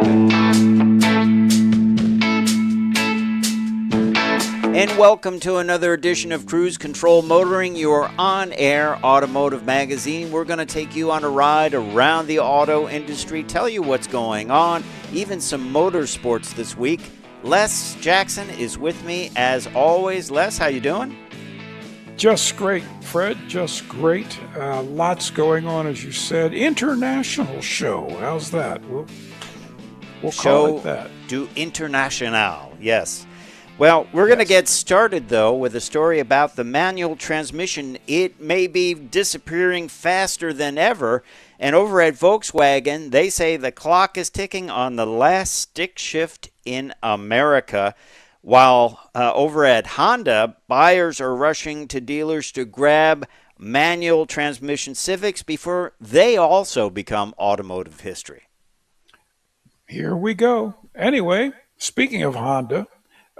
And welcome to another edition of Cruise Control Motoring, your on-air automotive magazine. We're going to take you on a ride around the auto industry, tell you what's going on, even some motorsports this week. Les Jackson is with me as always. Les, how you doing? Just great, Fred. Just great. Lots going on, as you said. International show. How's that? We'll call it that. Du International, yes. Well, we're going to get started, though, with a story about the manual transmission. It may be disappearing faster than ever. And over at Volkswagen, they say the clock is ticking on the last stick shift in America. While over at Honda, buyers are rushing to dealers to grab manual transmission Civics before they also become automotive history. Here we go. Anyway, speaking of Honda,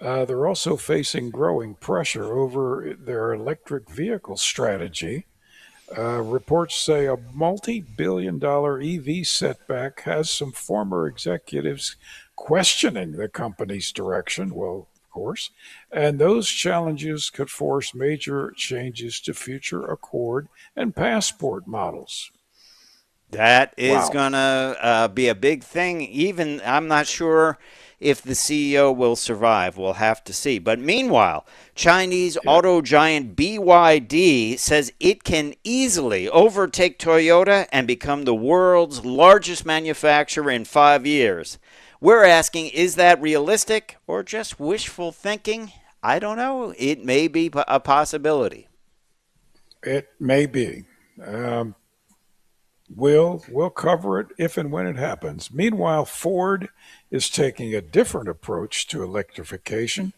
they're also facing growing pressure over their electric vehicle strategy. Reports say a multi-billion-dollar EV setback has some former executives questioning the company's direction. Well, of course. And those challenges could force major changes to future Accord and Passport models. That is going to be a big thing. Even, I'm not sure if the CEO will survive. We'll have to see. But meanwhile, Chinese auto giant BYD says it can easily overtake Toyota and become the world's largest manufacturer in 5 years. We're asking, is that realistic or just wishful thinking? I don't know. It may be a possibility. It may be. We'll cover it if and when it happens. Meanwhile, Ford is taking a different approach to electrification.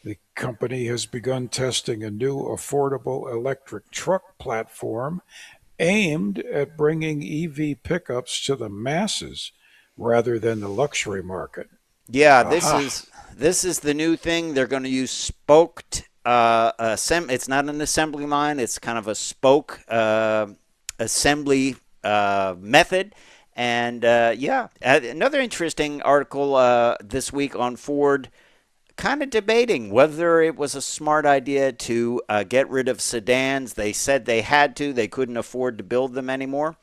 The company has begun testing a new affordable electric truck platform aimed at bringing EV pickups to the masses rather than the luxury market. Yeah, this is the new thing. They're going to use spoked it's not an assembly line. It's kind of a spoke assembly method. And another interesting article this week on Ford, kind of debating whether it was a smart idea to get rid of sedans. They said they had to. They couldn't afford to build them anymore.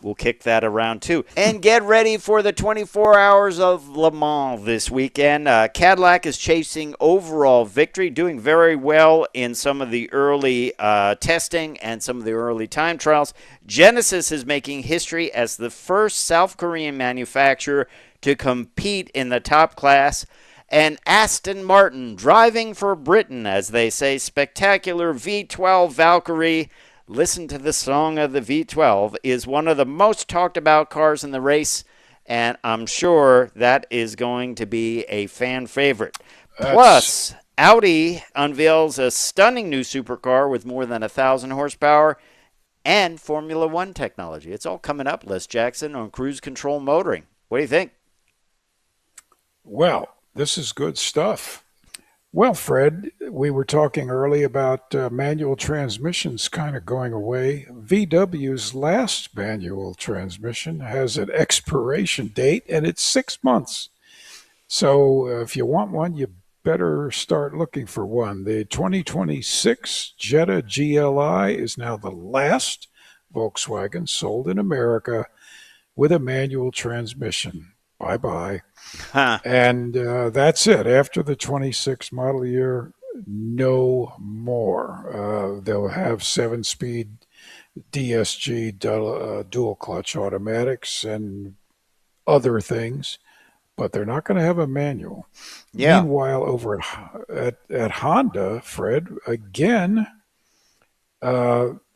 We'll kick that around, too. And get ready for the 24 Hours of Le Mans this weekend. Cadillac is chasing overall victory, doing very well in some of the early testing and some of the early time trials. Genesis is making history as the first South Korean manufacturer to compete in the top class. And Aston Martin driving for Britain, as they say, spectacular V12 Valkyrie. Listen to the song of the V12 is one of the most talked about cars in the race, and I'm sure that is going to be a fan favorite. Plus, Audi unveils a stunning new supercar with more than 1,000 horsepower and Formula One technology. It's all coming up, Les Jackson, on Cruise Control Motoring. What do you think? Well, this is good stuff. Well, Fred, we were talking early about manual transmissions kind of going away. VW's last manual transmission has an expiration date, and it's 6 months. So if you want one, you better start looking for one. The 2026 Jetta GLI is now the last Volkswagen sold in America with a manual transmission. Bye-bye. And that's it. After the 26 model year, no more. They'll have 7-speed DSG dual clutch automatics and other things, but they're not going to have a manual. Yeah. Meanwhile, over at Honda, Fred, again,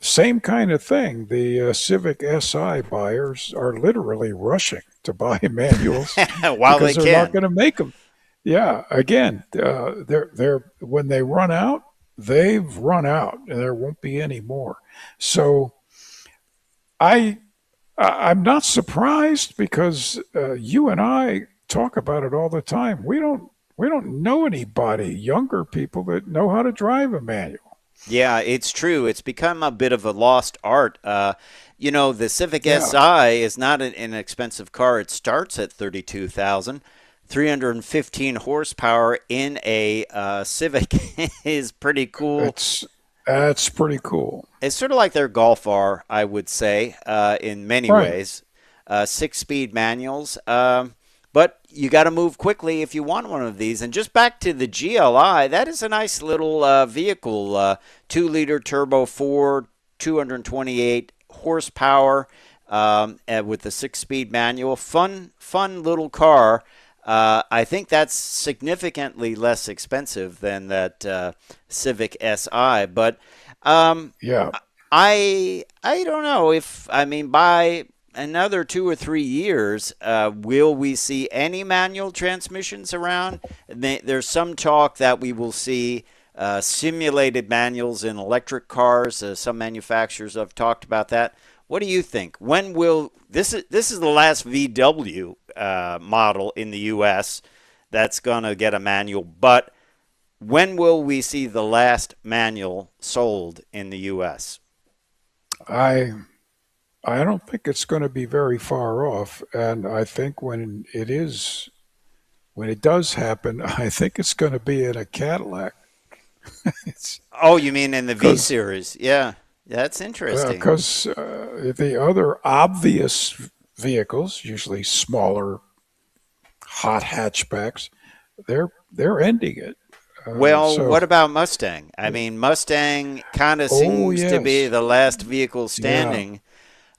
same kind of thing. The Civic Si buyers are literally rushing to buy manuals while because they're not going to make them. Yeah, again, they're when they run out, they've run out, and there won't be any more. So, I'm not surprised because you and I talk about it all the time. We don't know anybody, younger people, that know how to drive a manual. Yeah, it's true. It's become a bit of a lost art. You know, the Civic Yeah, Si is not an inexpensive car. It starts at 32,000. 315 horsepower in a Civic is pretty cool. it's that's pretty cool. It's sort of like their Golf R, I would say, in many Right. ways. Six-speed manuals, but you got to move quickly if you want one of these. And just back to the GLI, that is a nice little vehicle. 2-liter turbo four, 228 horsepower, with the six-speed manual. Fun little car. I think that's significantly less expensive than that Civic Si, but Yeah. I don't know if I mean by another 2 or 3 years, will we see any manual transmissions around? There's some talk that we will see simulated manuals in electric cars. Some manufacturers have talked about that. What do you think? When will this is the last VW model in the U.S. that's gonna get a manual, but when will we see the last manual sold in the U.S.? I I don't think it's going to be very far off, and I think when it does happen, I think it's going to be in a Cadillac. It's Oh, you mean in the V because series? Yeah, that's interesting. the other obvious vehicles, usually smaller, hot hatchbacks, they're ending it. Well, So, what about Mustang? I mean, Mustang kind of oh seems to be yes, the last vehicle yeah, standing.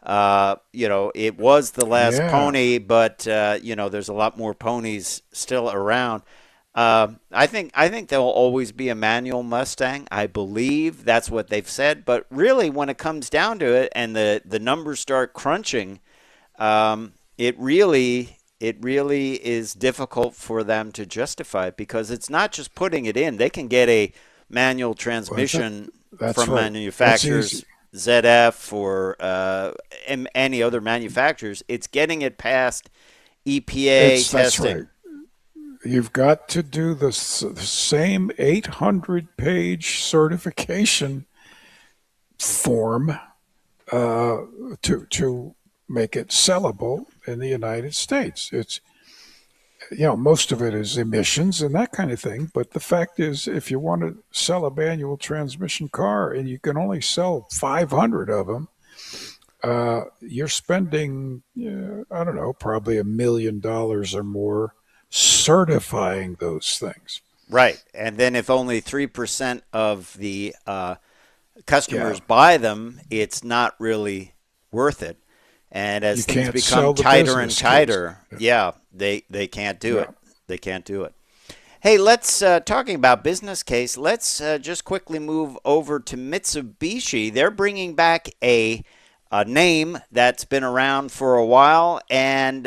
It was the last yeah, pony, but there's a lot more ponies still around. I think there'll always be a manual Mustang. I believe that's what they've said. But really, when it comes down to it, and the numbers start crunching, it really is difficult for them to justify it because it's not just putting it in. They can get a manual well, transmission that's from right. That's easy. manufacturers, ZF or any other manufacturers. It's getting it past EPA That's right. testing. You've got to do the same 800-page certification form uh, to make it sellable in the United States. It's most of it is emissions and that kind of thing. But the fact is, if you want to sell a manual transmission car and you can only sell 500 of them, you're spending I don't know, probably $1 million or more certifying those things. Right. And then if only 3% of the Yeah, customers buy them, it's not really worth it. And you as things can't become sell the tighter and business case. tighter, yeah, they can't do Yeah. it. They can't do it. Hey, let's talking about business case. Let's just quickly move over to Mitsubishi. They're bringing back a name that's been around for a while, and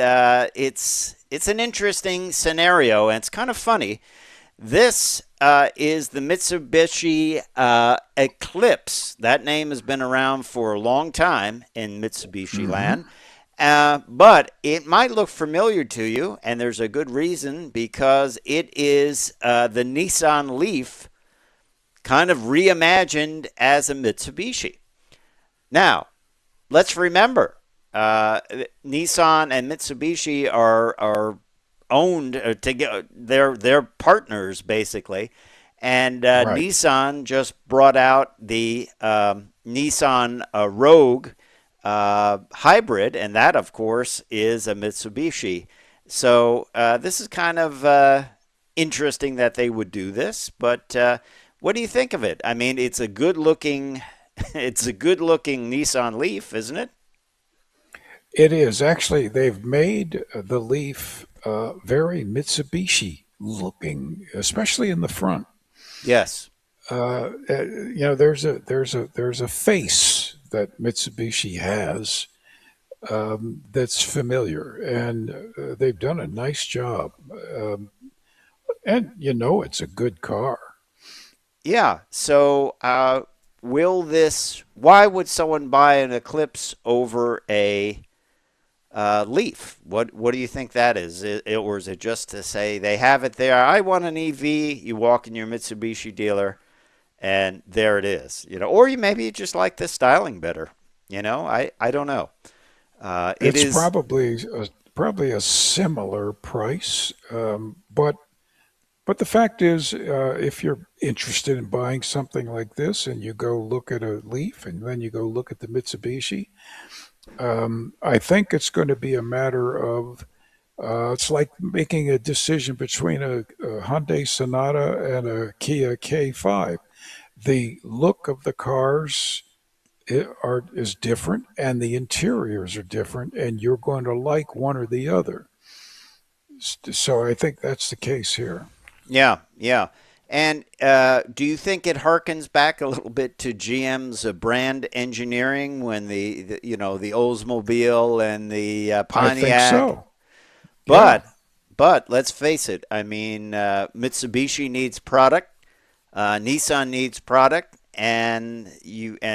it's an interesting scenario, and it's kind of funny. This is the Mitsubishi Eclipse. That name has been around for a long time in Mitsubishi Hmm. land. But it might look familiar to you, and there's a good reason because it is the Nissan Leaf kind of reimagined as a Mitsubishi. Now, let's remember, Nissan and Mitsubishi are owned together. They're partners basically, and Right. Nissan just brought out the Nissan Rogue hybrid, and that of course is a Mitsubishi. So this is kind of interesting that they would do this, but what do you think of it? I mean, it's a good looking it's a good looking Nissan Leaf, isn't it? It is actually they've made the Leaf very Mitsubishi looking, especially in the front. Yes. There's a face that Mitsubishi has that's familiar, and they've done a nice job. And it's a good car. Yeah. So, will this? Why would someone buy an Eclipse over a Leaf? What do you think that is? Or is it just to say they have it there? I want an EV. You walk in your Mitsubishi dealer, and there it is. Or you maybe you just like the styling better. I don't know. It It's is. probably a similar price, but the fact is, if you're interested in buying something like this, and you go look at a Leaf, and then you go look at the Mitsubishi, I think it's going to be a matter of it's like making a decision between a Hyundai Sonata and a Kia K5. The look of the cars is different, and the interiors are different, and you're going to like one or the other. So I think that's the case here. Yeah, yeah. And do you think it harkens back a little bit to GM's brand engineering when the Oldsmobile and the I think Pontiac? so. Yeah, But but let's face it. I mean, Mitsubishi needs product, Nissan needs product, and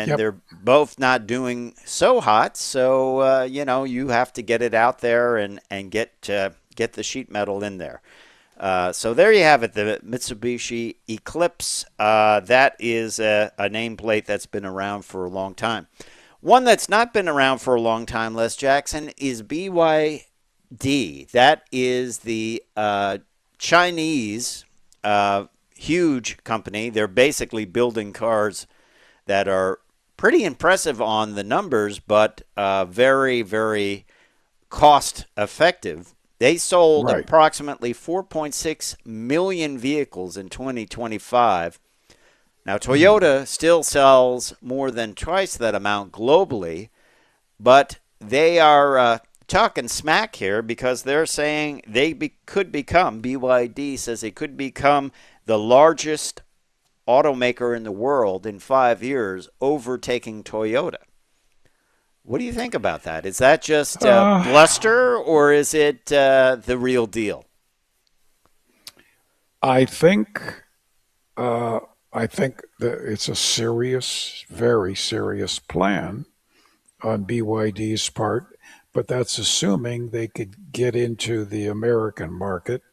yep. they're both not doing so hot. So you have to get it out there and get the sheet metal in there. So there you have it, the Mitsubishi Eclipse. That is a nameplate that's been around for a long time. One that's not been around for a long time, Les Jackson, is BYD. That is the Chinese huge company. They're basically building cars that are pretty impressive on the numbers, but very, very cost effective. They sold Right. approximately 4.6 million vehicles in 2025. Now, Hmm. Toyota still sells more than twice that amount globally, but they are talking smack here because they're saying could become, BYD says they could become the largest automaker in the world in 5 years, overtaking Toyota. What do you think about that? Is that just Uh, bluster or is it the real deal? I think uh, I think that it's a serious, very serious plan on BYD's part, but that's assuming they could get into the American market.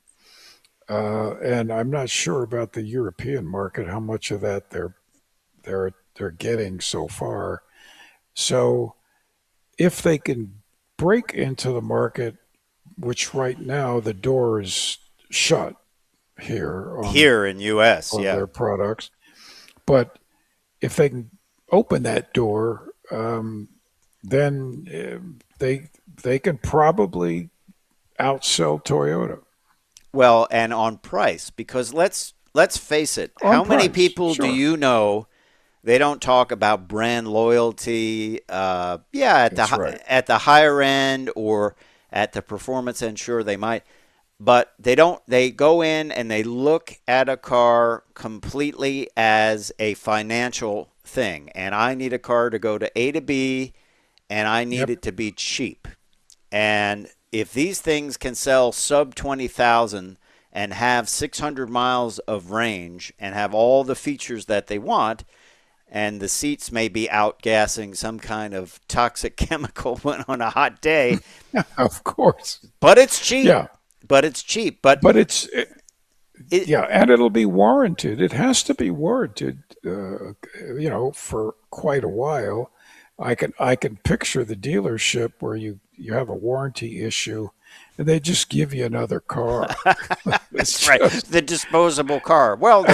And I'm not sure about the European market, how much of that they're getting so far. So if they can break into the market, which right now the door is shut here Here in U.S., on yeah. their products, but if they can open that door, then they can probably outsell Toyota Well, and on price, because let's face it, on how many price. people do Sure, you know they don't talk about brand loyalty? Yeah, that's right. at the higher end or at the performance end, sure they might, but they don't. They go in and they look at a car completely as a financial thing, and I need a car to go to A to B, and I need Yep. it to be cheap. And if these things can sell sub 20,000 and have 600 miles of range and have all the features that they want, and the seats may be outgassing some kind of toxic chemical when on a hot day, Of course. but it's cheap. Yeah, But it's cheap. But but it, yeah, and it'll be warranted. It has to be warranted, for quite a while. I can picture the dealership where you have a warranty issue, and they just give you another car. that's It's right, just the disposable car. Well,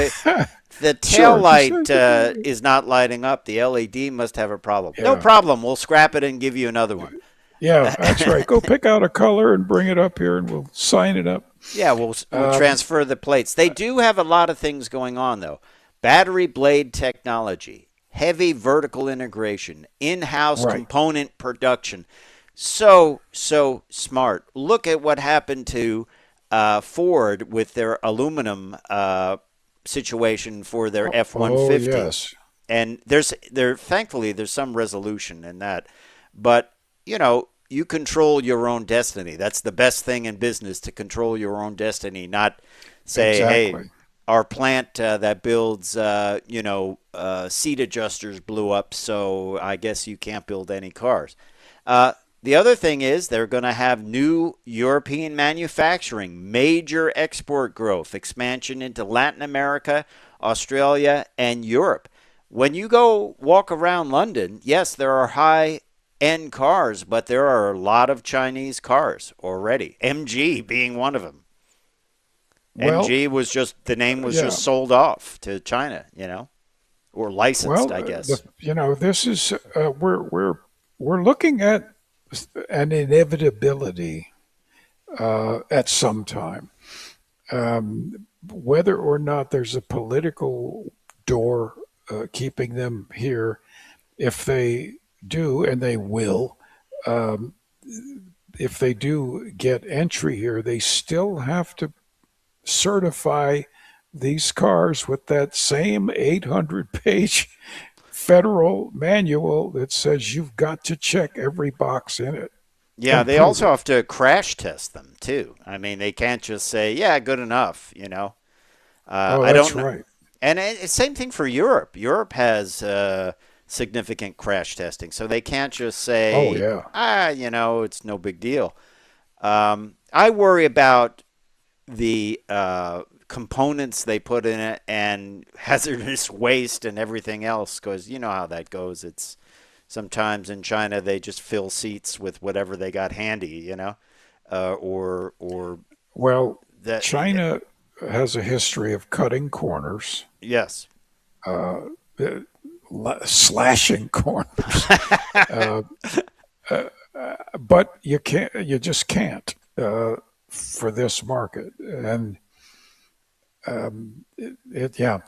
the tail sure. Just light is not lighting up. The LED must have a problem. No yeah, problem. We'll scrap it and give you another one. yeah. That's right. Go pick out a color and bring it up here, and we'll sign it up. Yeah, we'll Um, transfer the plates. They do have a lot of things going on though. Battery blade technology, heavy vertical integration, in-house right. component production. So smart. Look at what happened to Ford with their aluminum situation for their Oh, F one oh fifty, yes. and thankfully there's some resolution in that, but you control your own destiny. That's the best thing in business, to control your own destiny, not say, hey, Exactly. our plant that builds seat adjusters blew up, so I guess you can't build any cars. The other thing is they're going to have new European manufacturing, major export growth, expansion into Latin America, Australia, and Europe. When you go walk around London, yes, there are high end cars, but there are a lot of Chinese cars already. MG being one of them. Well, MG was just the name was yeah. just sold off to China, or licensed, Well, I guess. this is we're looking at an inevitability at some time. Whether or not there's a political door keeping them here, if they do, and they will, um, if they do get entry here, they still have to certify these cars with that same 800-page federal manual that says you've got to check every box in it Yeah, and they prove also it. have to crash test them too. I mean, they can't just say, "Yeah, good enough." Oh, I that's don't know. right. And it's same thing for Europe. Europe has significant crash testing, so they can't just Oh, say, yeah. it's no big deal. I worry about the components they put in it and hazardous waste and everything else, because you know how that goes. It's sometimes in China they just fill seats with whatever they got handy, or Well, that. China has a history of cutting corners, Yes. uh, slashing corners, uh, but you just can't for this market. And yeah,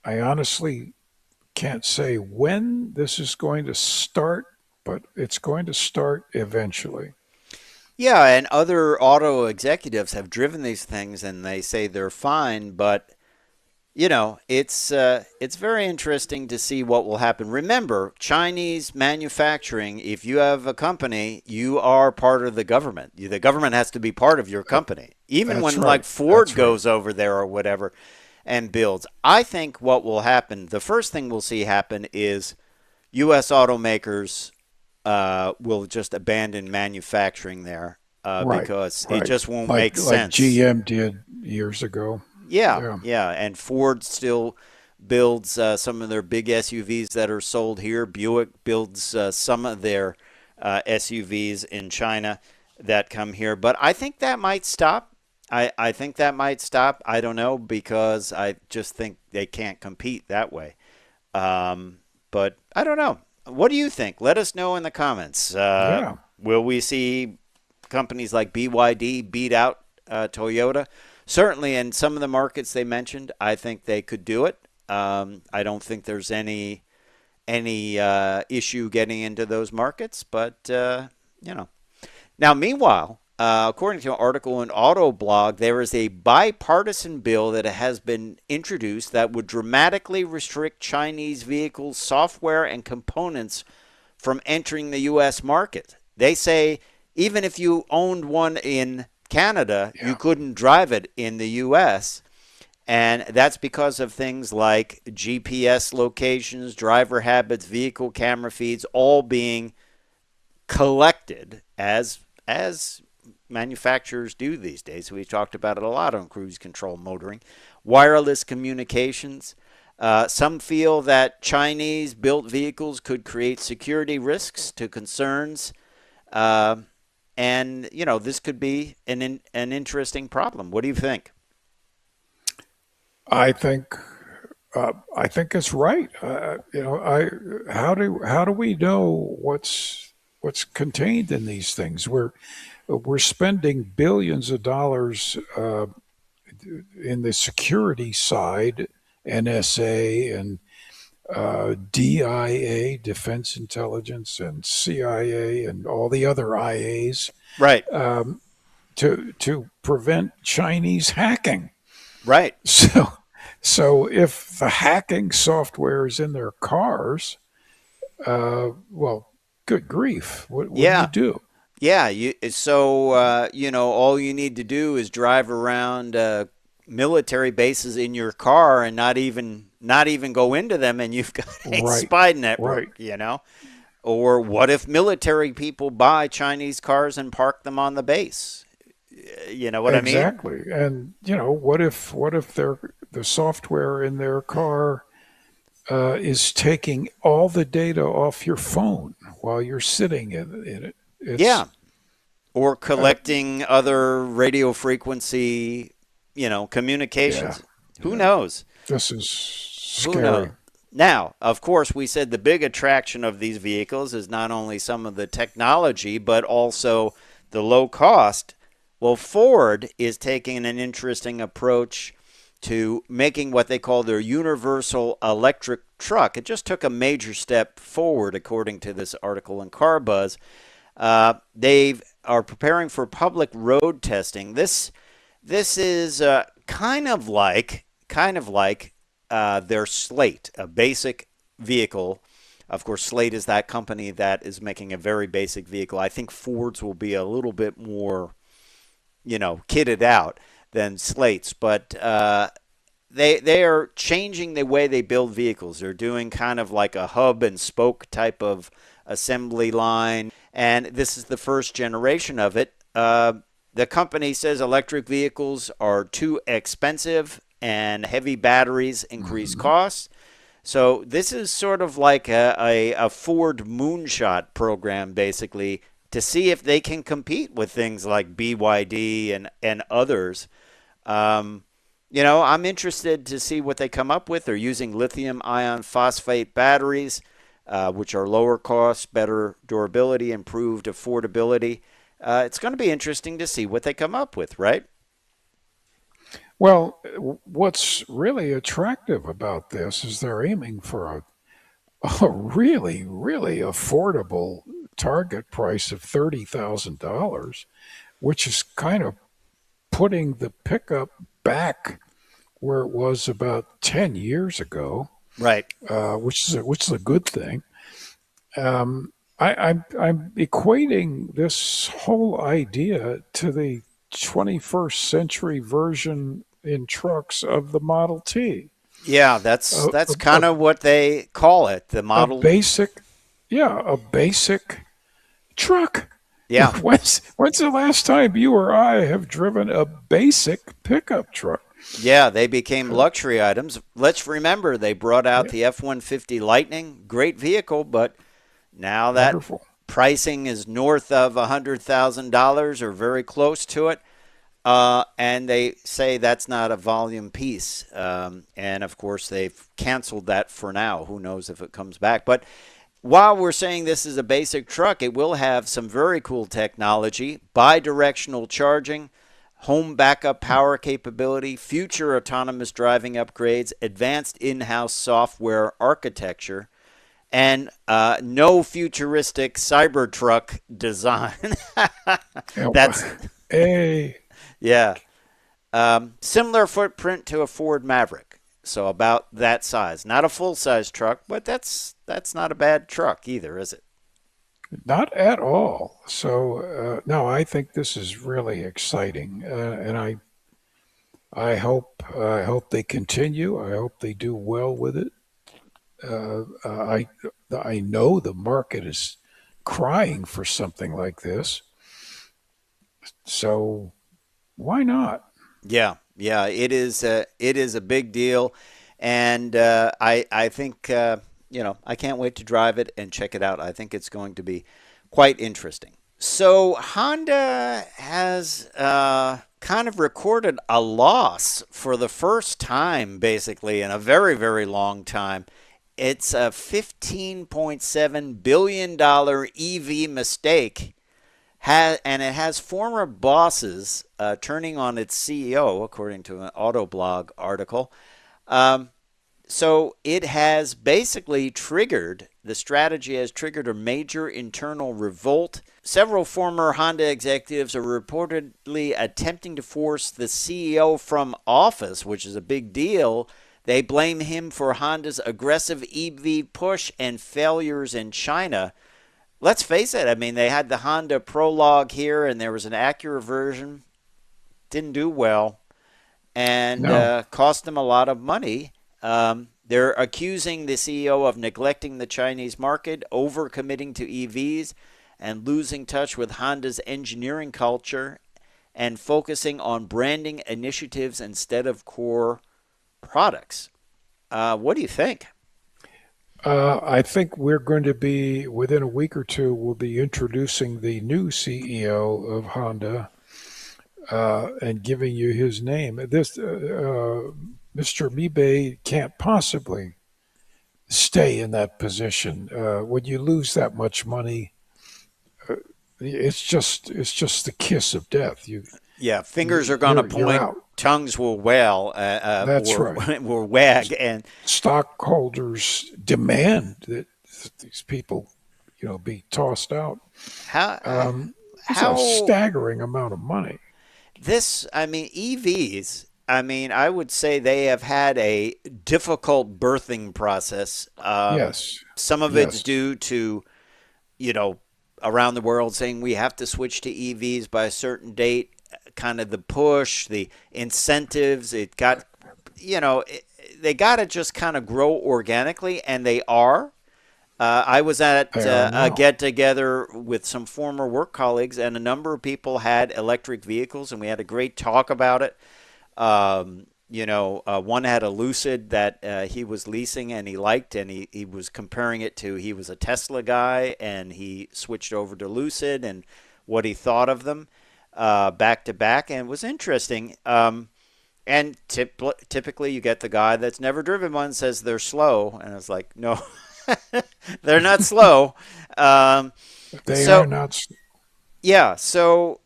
I honestly can't say when this is going to start, but it's going to start eventually. Yeah, and other auto executives have driven these things and they say they're fine, but it's very interesting to see what will happen. Remember, Chinese manufacturing, if you have a company, you are part of the government. The government has to be part of your Uh, company. Even That's when like right. Ford That's right. goes over there or whatever and builds. I think what will happen, the first thing we'll see happen is US automakers will just abandon manufacturing there Right. because it Right. just won't make Like sense. GM did years ago. Yeah, Yeah. yeah, and Ford still builds some of their big SUVs that are sold here. Buick builds some of their SUVs in China that come here, but I think that might stop. I think that might stop. I don't know because I just think they can't compete that way. But I don't know. What do you think? Let us know in the comments. Yeah. Will we see companies like BYD beat out Toyota? Certainly, in some of the markets they mentioned, I think they could do it. I don't think there's any issue getting into those markets, but you know. Now, meanwhile, according to an article in Autoblog, there is a bipartisan bill that has been introduced that would dramatically restrict Chinese vehicles' software and components from entering the U.S. market. They say even if you owned one in Canada, you Yeah. couldn't drive it in the U.S. And that's because of things like GPS locations, driver habits, vehicle camera feeds, all being collected as manufacturers do these days. We talked about it a lot on cruise control motoring, wireless communications. Some feel that Chinese built vehicles could create security risks to concerns. Uh, and, this could be an interesting problem. What do you think? I think I think it's right. I how do we know what's contained in these things? We're spending billions of dollars in the security side, NSA and DIA, Defense Intelligence, and CIA, and all the other IAs Right, to prevent Chinese hacking. right. So, so if the hacking software is in their cars, well, good grief, what do you Yeah, do? yeah. All you need to do is drive around military bases in your car and not even go into them, and you've got a Right, spy right, network. Or what if military people buy Chinese cars and park them on the base? You know what I mean? exactly. And what if the software in their car is taking all the data off your phone while you're sitting in it. It's Yeah. Or uh, collecting other radio frequency, yeah, communications. Who yeah. knows? This is Who knows? scary. Now, of course, we said the big attraction of these vehicles is not only some of the technology, but also the low cost. Well, Ford is taking an interesting approach to making what they call their universal electric truck. It just took a major step forward, according to this article in Car Buzz. They are preparing for public road testing. This is kind of like their Slate, a basic vehicle. Of course, Slate is that company that is making a very basic vehicle. I think Ford's will be a little bit more, kitted out than Slate's, but they are changing the way they build vehicles. They're doing kind of like a hub and spoke type of assembly line, and this is the first generation of it. The company says electric vehicles are too expensive and heavy batteries increase Mhm. costs. So this is sort of like a Ford moonshot program, basically, to see if they can compete with things like BYD and others. Um, I'm interested to see what they come up with. They're using lithium ion phosphate batteries, which are lower cost, better durability, improved affordability. It's going to be interesting to see what they come up with, right? Well, what's really attractive about this is they're aiming for a really, really affordable target price of $30,000, which is kind of putting the pickup back where it was about 10 years ago, Right. which is a good thing. I'm equating this whole idea to the 21st century version in trucks of the Model T. Yeah, that's A, that's a, kind a, of what they call it, the a model. basic, yeah, a basic truck. Yeah. When's the last time you or I have driven a basic pickup truck? Yeah, they became Uh, luxury items. Let's remember they brought out yeah, the F-150 Lightning, great vehicle, but now that wonderful. pricing is north of $100,000 or very close to it. And they say that's not a volume piece. And of course, they've canceled that for now. Who knows if it comes back? But while we're saying this is a basic truck, it will have some very cool technology, bi-directional charging, home backup power capability, future autonomous driving upgrades, advanced in-house software architecture, and no futuristic Cybertruck design. Yeah, That's hey, yeah. Similar footprint to a Ford Maverick, so about that size. Not a full size truck, but that's not a bad truck either, is it? not at all. So no, I think this is really exciting, and I hope they continue. I hope they do well with it. I know the market is crying for something like this, so why not? Yeah, yeah. It is a big deal, and I think I can't wait to drive it and check it out. I think it's going to be quite interesting. So Honda has kind of recorded a loss for the first time, basically, in a very, very long time. It's a $15.7 billion EV mistake, and it has former bosses turning on its CEO, according to an Autoblog article. Um, so it has basically triggered, the strategy has triggered a major internal revolt. Several former Honda executives are reportedly attempting to force the CEO from office, which is a big deal. They blame him for Honda's aggressive EV push and failures in China. Let's face it, I mean, they had the Honda Prologue here, and there was an Acura version. Didn't do well and No, cost them a lot of money. They're accusing the CEO of neglecting the Chinese market, overcommitting to EVs, and losing touch with Honda's engineering culture and focusing on branding initiatives instead of core products. What do you think? I think we're going to be, within a week or two, we'll be introducing the new CEO of Honda and giving you his name. Mr. Mibe can't possibly stay in that position. When you lose that much money, it's just the kiss of death. Yeah, fingers are going to You're point, out. tongues will wail, That's or right. will wag, and Stockholders demand that these people, be tossed out. how It's a how staggering amount of money. this, I mean, EVs, I mean, I would say they have had a difficult birthing process. Yes, Some of it's yes, due to, you know, around the world saying we have to switch to EVs by a certain date, kind of the push, the incentives. It got, they got to just kind of grow organically, and they are. I was at they are a now. get together with some former work colleagues, and a number of people had electric vehicles, and we had a great talk about it. One had a Lucid that he was leasing and he liked, and he was comparing it to, he was a Tesla guy, and he switched over to Lucid and what he thought of them back to back, and it was interesting. And typically, you get the guy that's never driven one says they're slow, and it's like, no, they're not slow. Um, They are so not. yeah, so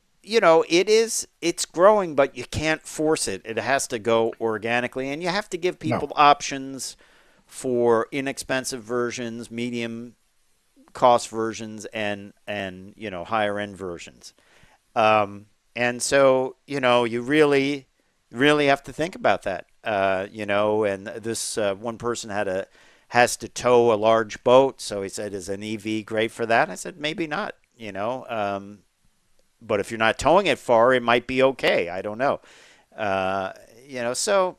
it's growing, but you can't force it. It has to go organically, and you have to give No. people options for inexpensive versions, medium cost versions, and higher end versions. And so you really have to think about that. And this one person has to tow a large boat, so he said, "Is an EV great for that?" I said, "Maybe not." But if you're not towing it far, it might be okay. I don't know. Uh, so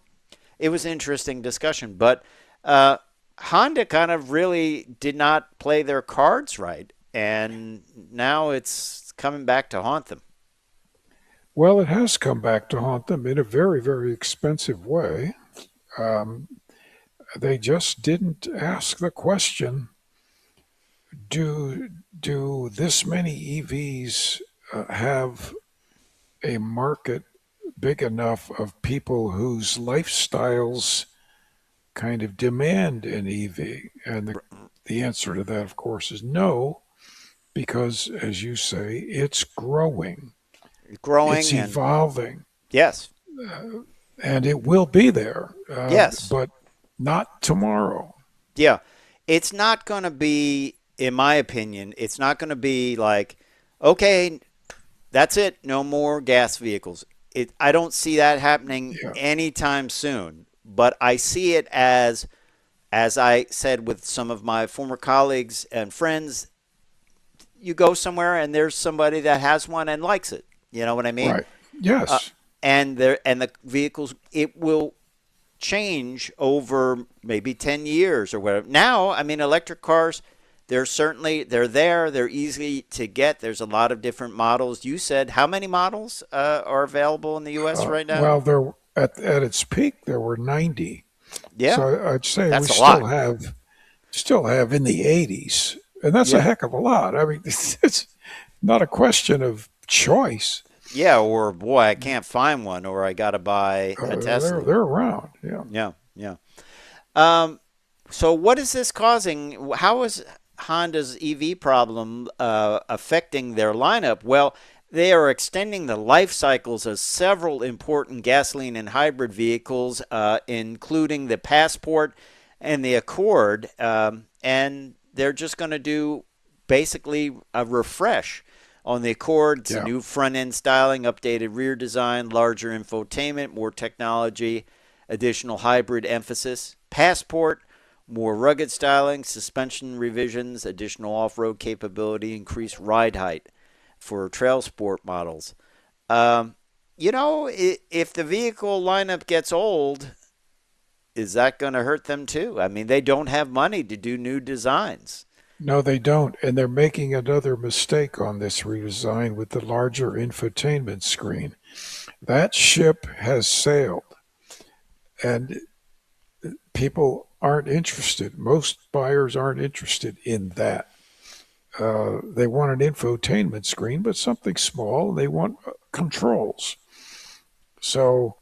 it was an interesting discussion. But Honda kind of really did not play their cards right, and now it's coming back to haunt them. Well, it has come back to haunt them in a very, very expensive way. Um, they just didn't ask the question: Do this many EVs have a market big enough of people whose lifestyles kind of demand an EV? And the answer to that, of course, is no, because, as you say, it's growing, it's Growing and evolving, yes, and it will be there, yes, but not tomorrow. yeah. It's not going to be, in my opinion, it's not going to be like, okay, that's it, no more gas vehicles. I don't see that happening Yeah, anytime soon. But I see it as I said with some of my former colleagues and friends, you go somewhere and there's somebody that has one and likes it. You know what I mean? right. Uh, Yes. and the vehicles, it will change over maybe 10 years or whatever. Now, I mean, electric cars, they're there, they're easy to get. There's a lot of different models. You said how many models are available in the US right now? Well, there at its peak there were 90. Yeah, So I'd say we that's a lot. still have in the 80s, and that's a Yeah. heck of a lot. I mean, it's not a question of choice. Yeah, or boy, I can't find one, or I got to buy a They're Tesla. they're around. Yeah. Yeah, yeah. Um, so what is this causing? How is Honda's EV problem affecting their lineup? Well, they are extending the life cycles of several important gasoline and hybrid vehicles, including the Passport and the Accord, and they're just going to do basically a refresh. On the Accord, it's a Yeah. new front end styling, updated rear design, larger infotainment, more technology, additional hybrid emphasis. Passport, more rugged styling, suspension revisions, additional off road capability, increased ride height for trail sport models. Um, if the vehicle lineup gets old, is that going to hurt them too? I mean, they don't have money to do new designs. No, they don't, and they're making another mistake on this redesign with the larger infotainment screen. That ship has sailed, and people aren't interested. Most buyers aren't interested in that. They want an infotainment screen, but something small. They want controls. So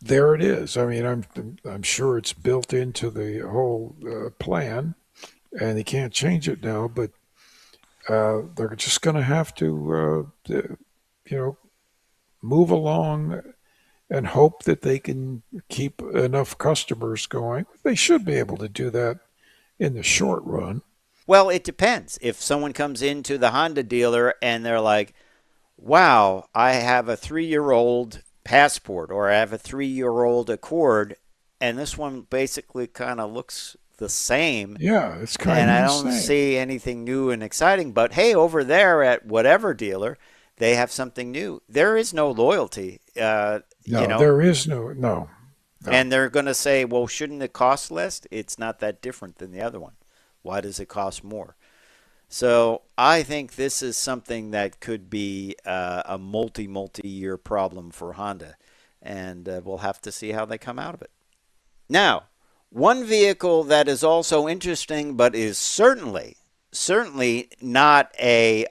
there it is. I mean, I'm sure it's built into the whole plan, and they can't change it now. But they're just going to have to, you know, move along and hope that they can keep enough customers going. They should be able to do that in the short run. Well, it depends. If someone comes into the Honda dealer and they're like, wow, I have a 3 year old Passport or I have a 3 year old Accord, and this one basically kind of looks the same, Yeah, it's and kind of I the don't same. see anything new and exciting. But hey, over there at whatever dealer, they have something new. There is no loyalty, No, there is no. and they're going to say, well, shouldn't it cost less? It's not that different than the other one. Why does it cost more? So I think this is something that could be a multi year problem for Honda, and we'll have to see how they come out of it. Now, one vehicle that is also interesting, but is certainly not a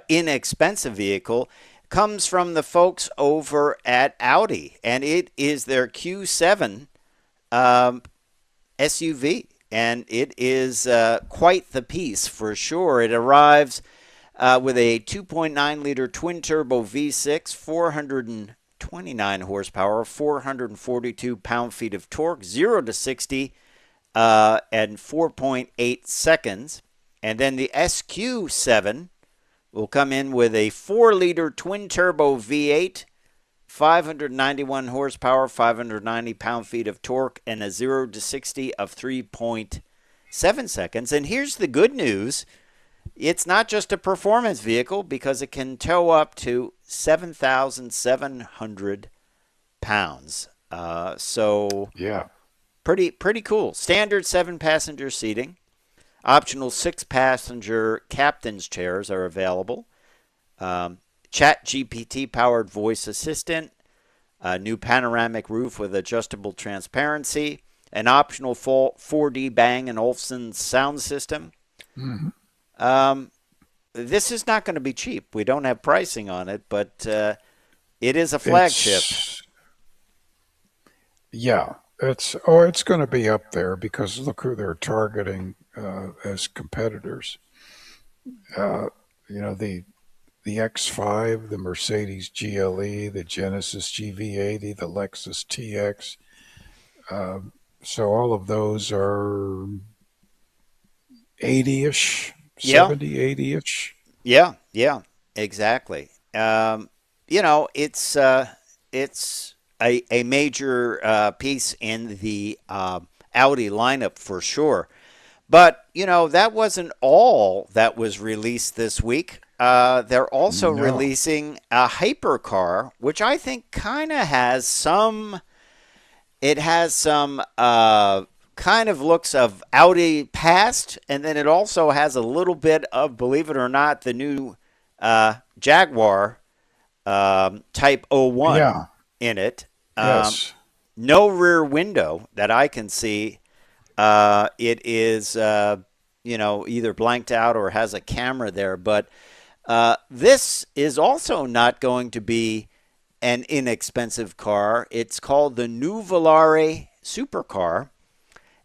inexpensive vehicle, comes from the folks over at Audi, and it is their Q7 um, SUV, and it is quite the piece for sure. It arrives with a 2.9 liter twin turbo V6, 429 horsepower, 442 pound feet of torque, 0 to 60 and 4.8 seconds. And then the SQ7 will come in with a 4 liter twin turbo V8, 591 horsepower, 590 pound feet of torque, and a 0 to 60 of 3.7 seconds. And here's the good news: it's not just a performance vehicle because it can tow up to 7,700 pounds. So Yeah. pretty cool. Standard 7 passenger seating. Optional 6 passenger captain's chairs are available. Chat GPT powered voice assistant, a new panoramic roof with adjustable transparency, an optional full 4D Bang & Olufsen sound system. Hmm. Um, this is not going to be cheap. We don't have pricing on it, but it is a flagship. It's yeah. It's going to be up there because look who they're targeting as competitors. Uh, the X5, the Mercedes GLE, the Genesis GV80, the Lexus TX. So all of those are 80-ish, Yeah, 70, 80-ish. yeah, exactly. It's a major piece in the Audi lineup for sure. But, that wasn't all that was released this week. They're also No. releasing a hypercar, which I think kind of has some. It has some kind of looks of Audi past, and then it also has a little bit of, believe it or not, the new Jaguar Type 01 Yeah. in it. Um, Yes. no rear window that I can see. It is, either blanked out or has a camera there. But this is also not going to be an inexpensive car. It's called the New Volare Supercar,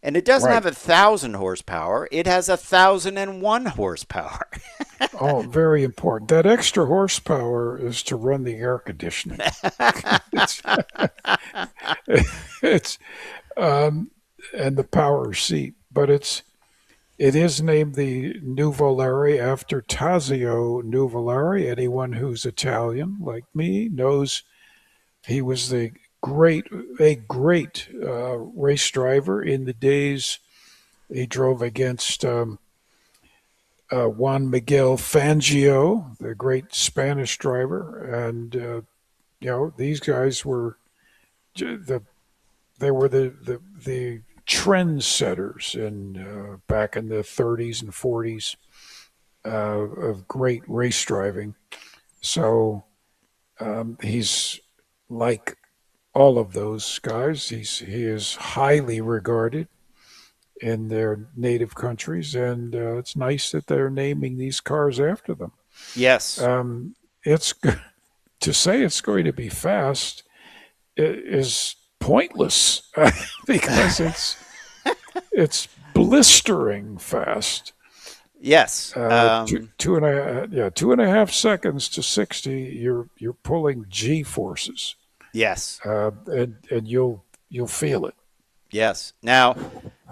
and it doesn't Right. have 1,000 horsepower. It has 1,001 horsepower. Oh, very important. That extra horsepower is to run the air conditioning. It's it's um, and the power seat, but it is named the Nuvolari after Tazio Nuvolari. Anyone who's Italian like me knows he was great a great race driver in the days he drove against Juan Miguel Fangio, the great Spanish driver, and these guys were the they were the trendsetters in back in the 30s and 40s of great race driving. So he's like all of those guys. He is highly regarded in their native countries, and it's nice that they're naming these cars after them. Yes. It's to say it's going to be fast is pointless because it's blistering fast. Yes. Two and a yeah 2.5 seconds to 60. You're pulling G forces, Yes. and you'll feel it. Yes. Now,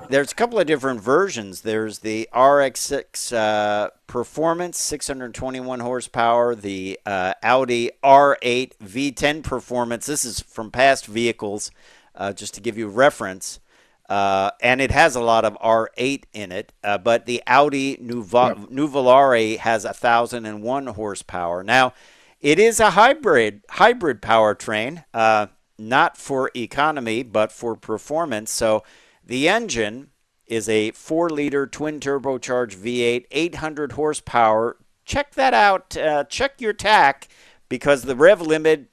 there's a couple of different versions. There's the RX6 Performance, 621 horsepower. The Audi R8 V10 Performance. This is from past vehicles, just to give you reference. And it has a lot of R8 in it. But the Audi Nuvolare has 1,001 horsepower. Now, it is a hybrid powertrain. Not for economy, but for performance. So the engine is a 4-liter twin turbocharged V8, 800 horsepower. Check that out. Check your TAC, because the rev limit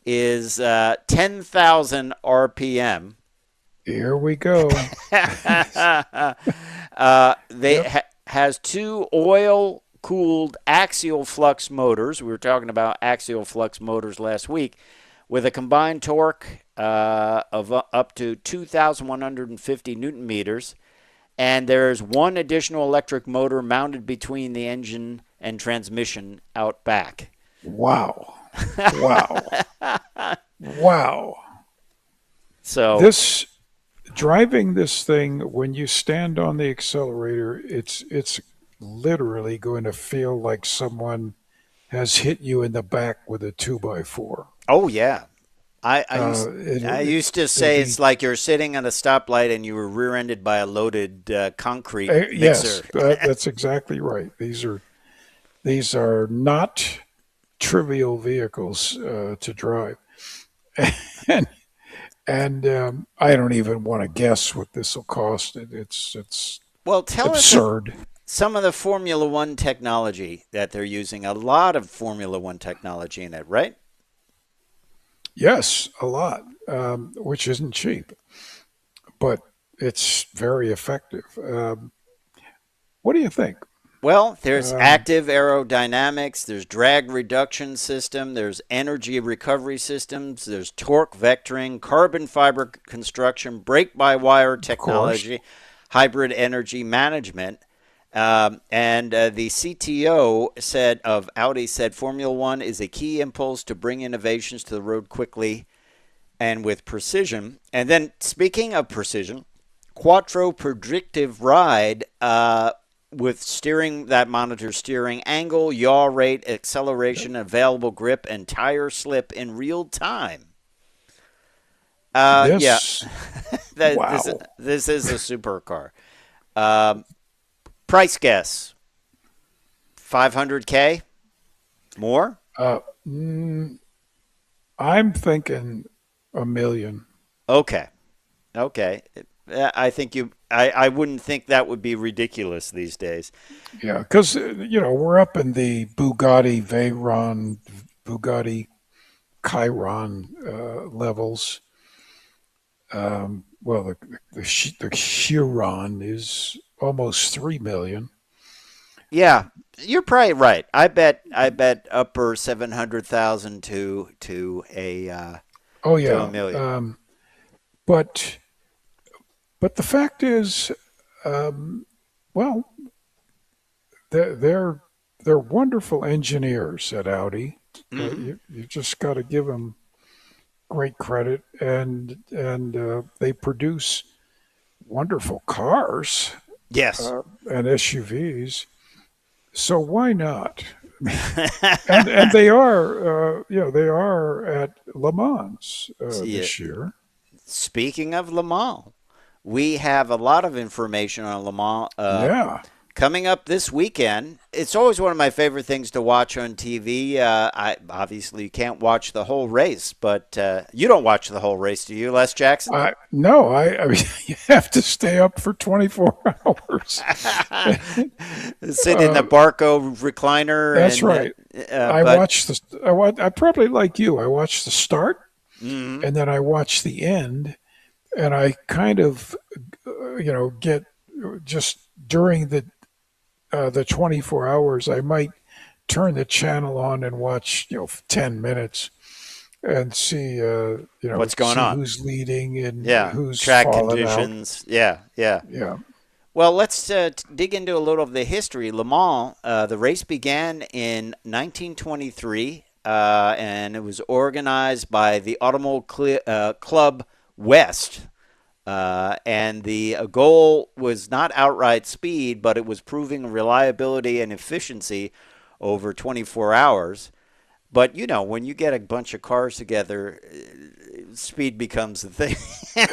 is 10,000 RPM. Here we go. Has 2 oil-cooled axial flux motors. We were talking about axial flux motors last week, with a combined torque of up to 2,150 Newton meters. And there's one additional electric motor mounted between the engine and transmission out back. Wow. Wow. Wow. So driving this thing, when you stand on the accelerator, it's literally going to feel like someone has hit you in the back with a 2x4. Oh, yeah. I used to say it's like you're sitting at a stoplight and you were rear-ended by a loaded concrete mixer. Yes, that's exactly right. These are not trivial vehicles to drive, and I don't even want to guess what this will cost. It's well, tell absurd. us some of the Formula One technology that they're using. A lot of Formula One technology in it, right? Yes, a lot, which isn't cheap, but it's very effective. What do you think? Well, there's active aerodynamics, there's drag reduction system, there's energy recovery systems, there's torque vectoring, carbon fiber construction, brake-by-wire technology, hybrid energy management. And the CTO of Audi said Formula One is a key impulse to bring innovations to the road quickly and with precision. And then, speaking of precision, Quattro Predictive Ride with steering that monitors steering angle, yaw rate, acceleration, available grip, and tire slip in real time. Wow. This is a supercar. Price guess, 500K? More? I'm thinking $1 million. Okay. I think I wouldn't think that would be ridiculous these days. Yeah, because we're up in the Bugatti Veyron, Bugatti Chiron levels. Well, the Chiron is almost 3 million. Yeah, you're probably right. I bet upper 700,000 to a to $1 million. But the fact is, well, they're wonderful engineers at Audi. You just got to give them great credit, and they produce wonderful cars. Yes. And SUVs. So why not? and they are, they are at Le Mans this year. Speaking of Le Mans, we have a lot of information on Le Mans. Coming up this weekend. It's always one of my favorite things to watch on TV. Obviously, you can't watch the whole race, but you don't watch the whole race, do you, Les Jackson? No, I mean, you have to stay up for 24 hours. Sit in the Barco recliner. That's right. I probably, like you, I watched the start, Hmm. and then I watch the end, and I kind of, get just during the 24 hours, I might turn the channel on and watch 10 minutes and What's going see on? who's leading and Yeah, who's track fallen out. conditions. Yeah, yeah. Yeah. Well, let's dig into a little of the history. Le Mans, the race began in 1923, and it was organized by the Automotive Club West. And the goal was not outright speed, but it was proving reliability and efficiency over 24 hours. But when you get a bunch of cars together, speed becomes the thing.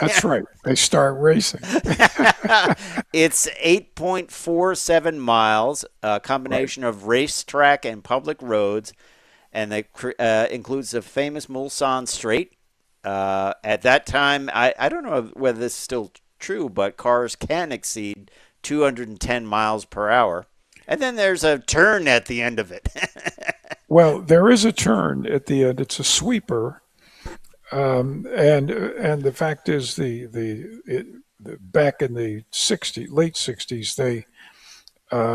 That's right. They start racing. It's 8.47 miles, a Right. combination of racetrack and public roads, and it includes the famous Mulsanne Straight. At that time, I don't know whether this is still true, but cars can exceed 210 miles per hour. And then there's a turn at the end of it. Well, there is a turn at the end. It's a sweeper, and the fact is, back in the late '60s,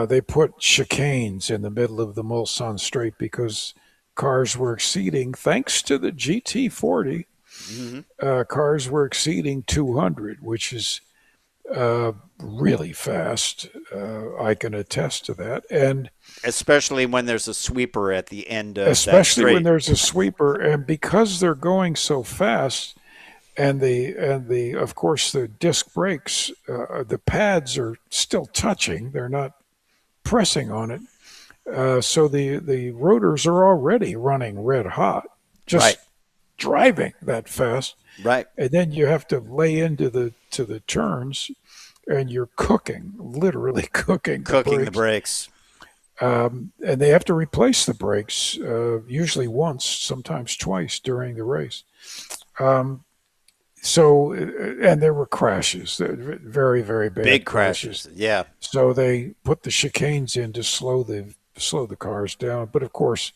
they put chicanes in the middle of the Mulsanne Straight because cars were exceeding, thanks to the GT40, Hmm. cars were exceeding 200, which is really fast. I can attest to that. And Especially when there's a sweeper at the end of that especially when straight. there's a sweeper, and because they're going so fast, and the of course the disc brakes, the pads are still touching. They're not pressing on it. So the rotors are already running red hot, Right, just driving that fast, right. and then you have to lay into the turns, and you're cooking, literally cooking the Cooking the brakes. brakes. And they have to replace the brakes, usually once, sometimes twice during the race. Um, and there were crashes, very, very bad Big crashes. crashes. Yeah. So they put the chicanes in to slow the cars down. But of course,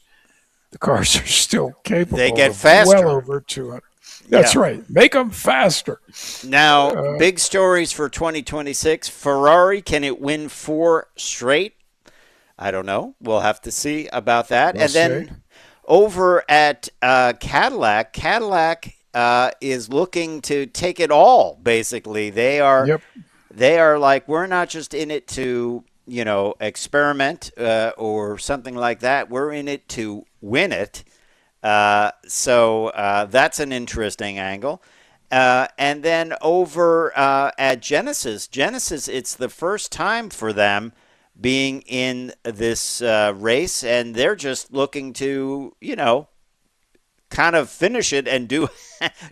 the cars are still They capable get of well faster. over 200. That's Yeah. right. Make them faster. Now, Uh, big stories for 2026. Ferrari, can it win four straight? I don't know. We'll have to see about that. we'll And see. then over at Cadillac is looking to take it all. Basically, Yep. they are like, we're not just in it to experiment or something like that. We're in it to win it. So that's an interesting angle. And then over at Genesis, it's the first time for them being in this race, and they're just looking to, kind of finish it and do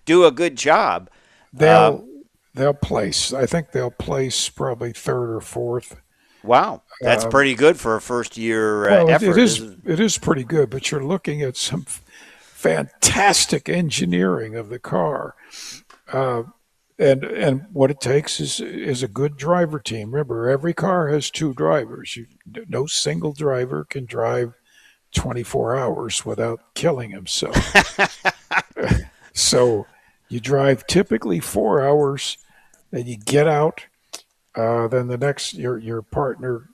do a good job. Um, They'll they'll place. I think they'll place probably third or fourth. wow, that's Um, pretty good for a first year well, it effort, is isn't it is pretty good, but you're looking at some fantastic engineering of the car. Uh, and what it takes is a good driver team. Remember, every car has two drivers. No single driver can drive 24 hours without killing himself. it? So you drive typically 4 hours, then you get out. Then the next your partner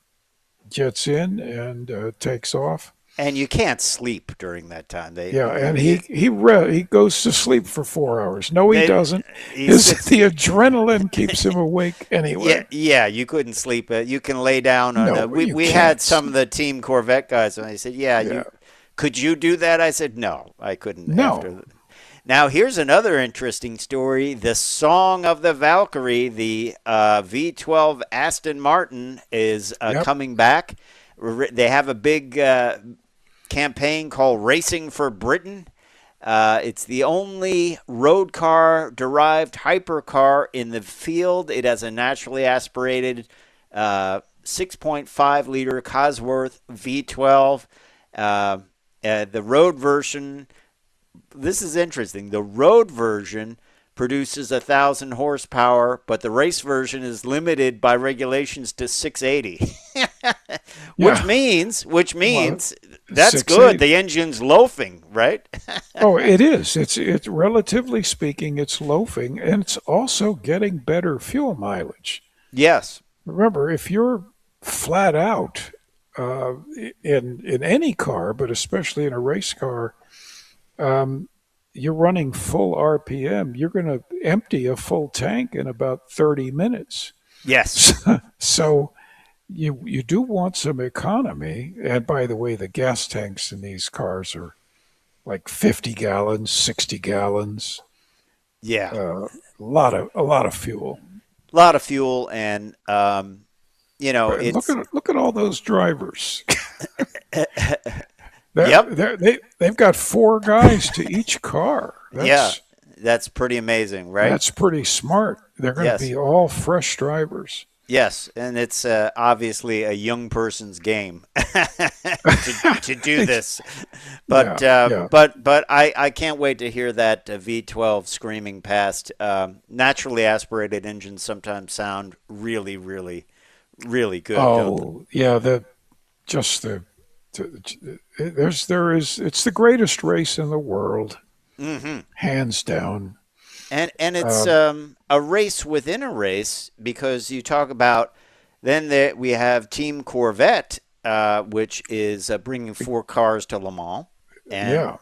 gets in and takes off. And you can't sleep during that time. Yeah, and he goes to sleep for 4 hours. No, he they doesn't. he His sits. the adrenaline keeps him awake Yeah, anyway. yeah, you couldn't sleep. You can lay down on the. No, We you we can't had some of sleep. the Team Corvette guys, and I said, "Yeah, Yeah, could you do that?" I said, "No, I couldn't." no. Now here's another interesting story: the Song of the Valkyrie, the V12 Aston Martin, is Yep. coming back. They have a big campaign called Racing for Britain. It's the only road car derived hypercar in the field. It has a naturally aspirated 6.5 liter Cosworth V12. The road version, this is interesting. The road version produces 1,000 horsepower, but the race version is limited by regulations to 680, which Yeah. means Well, That's good. 680. The engine's loafing, right? Oh, it is. It's relatively speaking, it's loafing, and it's also getting better fuel mileage. Yes. Remember, if you're flat out uh, in any car, but especially in a race car, um, you're running full RPM. You're going to empty a full tank in about 30 minutes. Yes. So you do want some economy. And by the way, the gas tanks in these cars are like 50 gallons, 60 gallons, Yeah. a lot of fuel. A lot of fuel, and But look it's at look at all those drivers. yep. They've got four guys to each car. Yeah. That's pretty amazing, right? That's pretty smart. They're going to Yes. be all fresh drivers. Yes, and it's obviously a young person's game to do this, but Yeah. but I can't wait to hear that V12 screaming past. Naturally aspirated engines sometimes sound really, really, really good, don't they? Oh, yeah. Just there is it's the greatest race in the world, Hmm. hands down. And it's Um, a race within a race, because you talk about then that we have Team Corvette, which is bringing four cars to Le Mans, and yeah.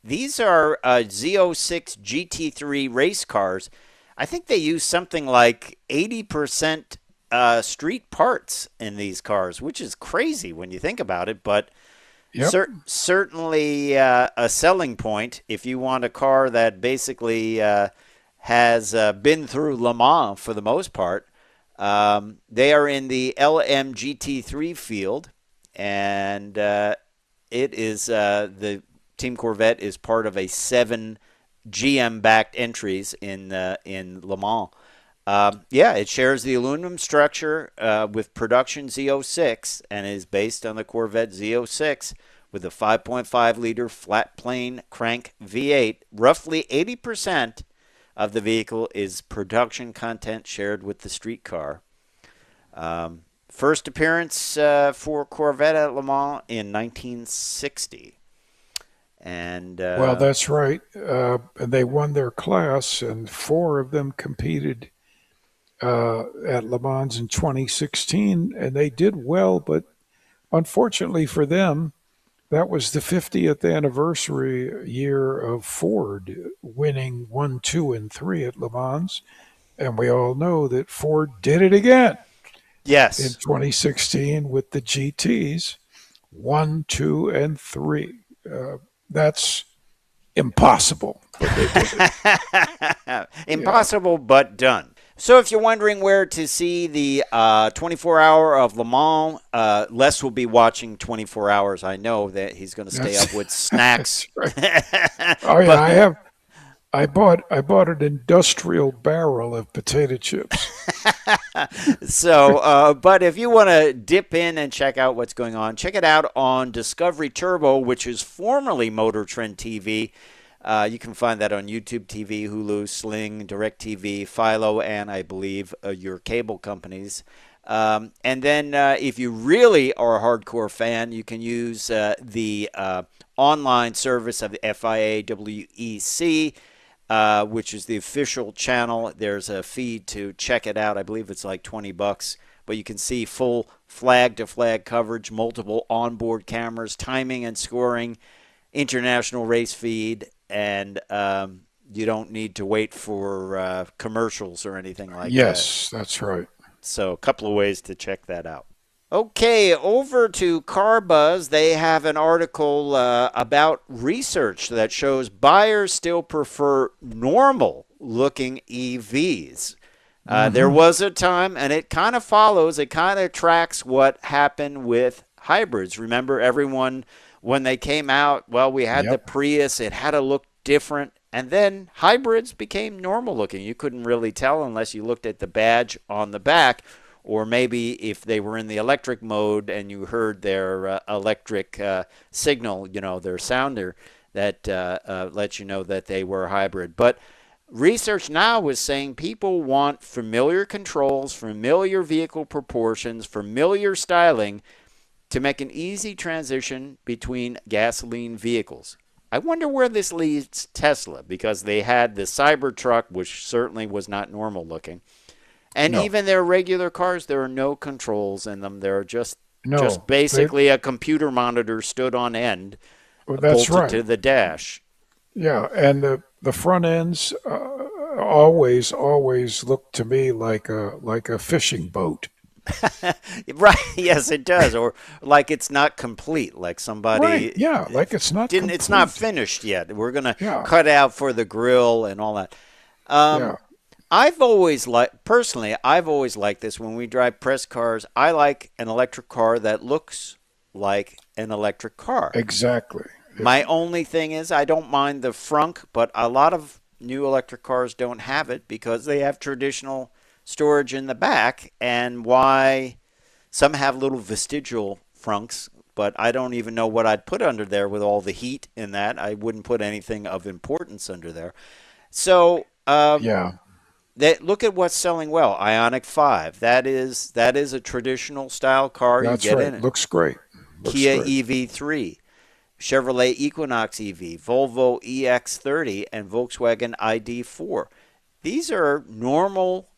these are Z06 GT3 race cars. I think they use something like 80% street parts in these cars, which is crazy when you think about it, but Yep. certainly a selling point if you want a car that basically has been through Le Mans for the most part. They are in the LMGT3 field, and it is the Team Corvette is part of a 7 GM-backed entries in Le Mans. Yeah, it shares the aluminum structure with production Z06 and is based on the Corvette Z06 with a 5.5-liter flat plane crank V8. Roughly 80% of the vehicle is production content shared with the street car. First appearance for Corvette at Le Mans in 1960. And Well, that's right. And they won their class, and four of them competed at Le Mans in 2016, and they did well. But unfortunately for them, that was the 50th anniversary year of Ford winning 1, 2, and 3 at Le Mans. And we all know that Ford did it again in yes. 2016 with the GTs 1, 2, and 3. That's impossible, but they did it. Yeah. Impossible, but done. So if you're wondering where to see the 24 hour of Le Mans, Les will be watching 24 hours. I know that he's going to stay That's up with snacks. that's right. Oh yeah, I But have. I bought an industrial barrel of potato chips. but if you want to dip in and check out what's going on, check it out on Discovery Turbo, which is formerly Motor Trend TV. You can find that on YouTube TV, Hulu, Sling, DirecTV, Philo, and I believe your cable companies. And then if you really are a hardcore fan, you can use the online service of the FIAWEC, which is the official channel. There's a feed to check it out. I believe it's like $20, but you can see full flag-to-flag coverage, multiple onboard cameras, timing and scoring, international race feed, and you don't need to wait for commercials or anything like that. Yes, that's right. So a couple of ways to check that out. Okay, over to CarBuzz. They have an article about research that shows buyers still prefer normal-looking EVs. There Hmm. was a time, and it kind of tracks what happened with hybrids. Remember, everyone, when they came out, well, we had the Yep. Prius, it had to look different, and then hybrids became normal looking. You couldn't really tell unless you looked at the badge on the back, or maybe if they were in the electric mode and you heard their electric signal, their sounder that lets you know that they were hybrid. But research now is saying people want familiar controls, familiar vehicle proportions, familiar styling, to make an easy transition between gasoline vehicles. I wonder where this leads Tesla, because they had the Cybertruck, which certainly was not normal looking. And No, even their regular cars, there are no controls in them. They're just no, they, basically a computer monitor stood on end, well, that's bolted right. to the dash. Yeah, and the front ends always look to me like a fishing boat. Right? Yes, it does. Or like it's not complete. Like Right? somebody Yeah, like it's not didn't. It's not complete. finished yet. We're gonna Yeah, cut out for the grill and all that. Um, yeah, I've always liked, personally, I've always liked this. When we drive press cars, I like an electric car that looks like an electric car. exactly. My only thing is I don't mind the frunk, but a lot of new electric cars don't have it because they have traditional storage in the back. And why some have little vestigial frunks, but I don't even know what I'd put under there with all the heat in that. I wouldn't put anything of importance under there. So Yeah, look at what's selling well. Ionic 5. That is a traditional style car. You that's get right. in it. Looks great. Looks Kia great. EV3, Chevrolet Equinox EV, Volvo EX30, and Volkswagen ID4. These are normal